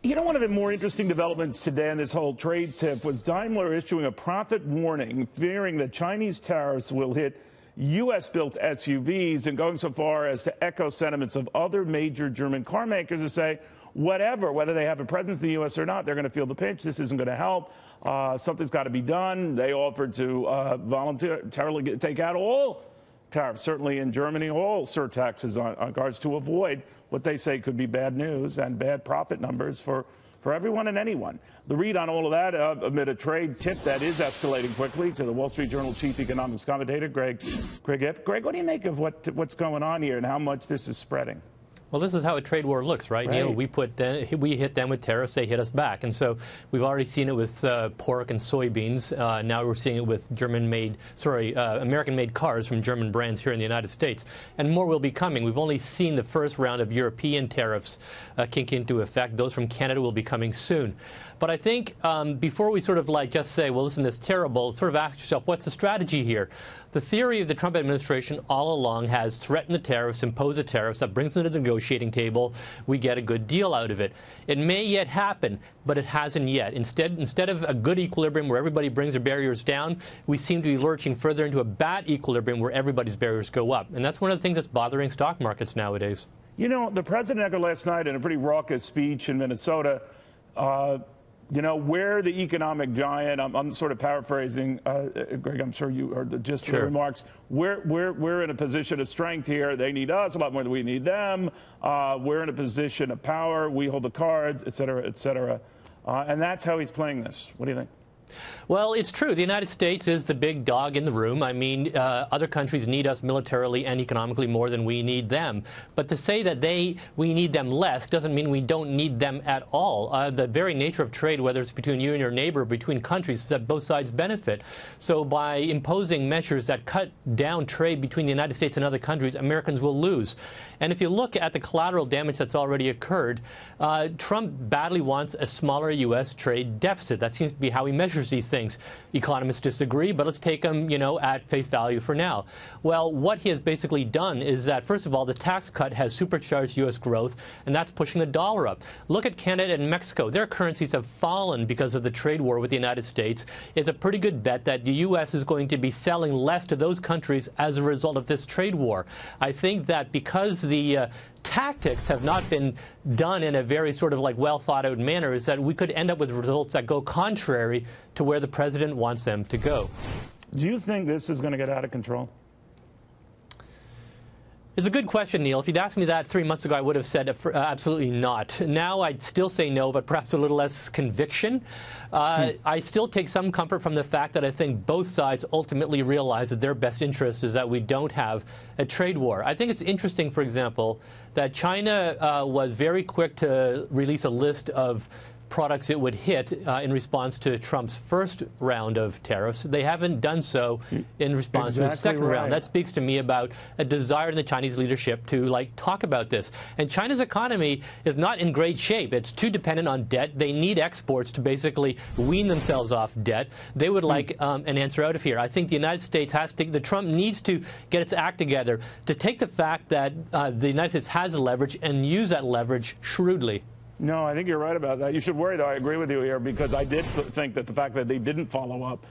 You know, one of the more interesting developments today in this whole trade tiff was Daimler issuing a profit warning, fearing that Chinese tariffs will hit U.S.-built SUVs, and going so far as to echo sentiments of other major German car makers to say, whether they have a presence in the U.S. or not, they're going to feel the pinch. This isn't going to help. Something's got to be done. They offered to voluntarily take out all tariffs, certainly in Germany, all surtaxes on cars to avoid what they say could be bad news and bad profit numbers for everyone and anyone. The read on all of that amid a trade tip that is escalating quickly to the Wall Street Journal chief economics commentator, Greg Ip. Greg, what do you make of what's going on here and how much this is spreading? Well, this is how a trade war looks, right, Neil? We hit them with tariffs, they hit us back. And so we've already seen it with pork and soybeans. Now we're seeing it with American-made cars from German brands here in the United States. And more will be coming. We've only seen the first round of European tariffs kick into effect. Those from Canada will be coming soon. But I think before we sort of just say, well, listen, this is terrible, sort of ask yourself, what's the strategy here? The theory of the Trump administration all along has threatened the tariffs, imposed the tariffs, that brings them to the negotiating table. We get a good deal out of it. It may yet happen, but it hasn't yet. Instead of a good equilibrium where everybody brings their barriers down, we seem to be lurching further into a bad equilibrium where everybody's barriers go up. And that's one of the things that's bothering stock markets nowadays. You know, the president echoed last night in a pretty raucous speech in Minnesota, you know, we're the economic giant. I'm sort of paraphrasing, Greg, I'm sure you heard the gist of the remarks. We're in a position of strength here. They need us a lot more than we need them. We're in a position of power. We hold the cards, et cetera, et cetera. And that's how he's playing this. What do you think? Well, it's true. The United States is the big dog in the room. I mean, other countries need us militarily and economically more than we need them. But to say that we need them less doesn't mean we don't need them at all. The very nature of trade, whether it's between you and your neighbor, between countries, is that both sides benefit. So by imposing measures that cut down trade between the United States and other countries, Americans will lose. And if you look at the collateral damage that's already occurred, Trump badly wants a smaller U.S. trade deficit. That seems to be how he measures these things. Economists disagree, but let's take them, you know, at face value for now. Well, what he has basically done is that, first of all, the tax cut has supercharged U.S. growth, and that's pushing the dollar up. Look at Canada and Mexico. Their currencies have fallen because of the trade war with the United States. It's a pretty good bet that the U.S. is going to be selling less to those countries as a result of this trade war. I think that because the tactics have not been done in a very sort of well thought out manner, is that we could end up with results that go contrary to where the president wants them to go. Do you think this is going to get out of control? It's a good question, Neil. If you'd asked me that 3 months ago, I would have said absolutely not. Now I'd still say no, but perhaps a little less conviction. I still take some comfort from the fact that I think both sides ultimately realize that their best interest is that we don't have a trade war. I think it's interesting, for example, that China was very quick to release a list of products it would hit in response to Trump's first round of tariffs. They haven't done so in response to his second round. That speaks to me about a desire in the Chinese leadership to talk about this. And China's economy is not in great shape. It's too dependent on debt. They need exports to basically wean themselves off debt. They would like an answer out of here. I think the United States has to, Trump needs to get its act together to take the fact that the United States has the leverage and use that leverage shrewdly. No, I think you're right about that. You should worry, though. I agree with you here, because I did think that the fact that they didn't follow up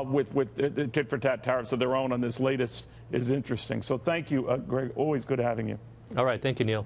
with tit-for-tat tariffs of their own on this latest is interesting. So thank you, Greg. Always good having you. All right. Thank you, Neil.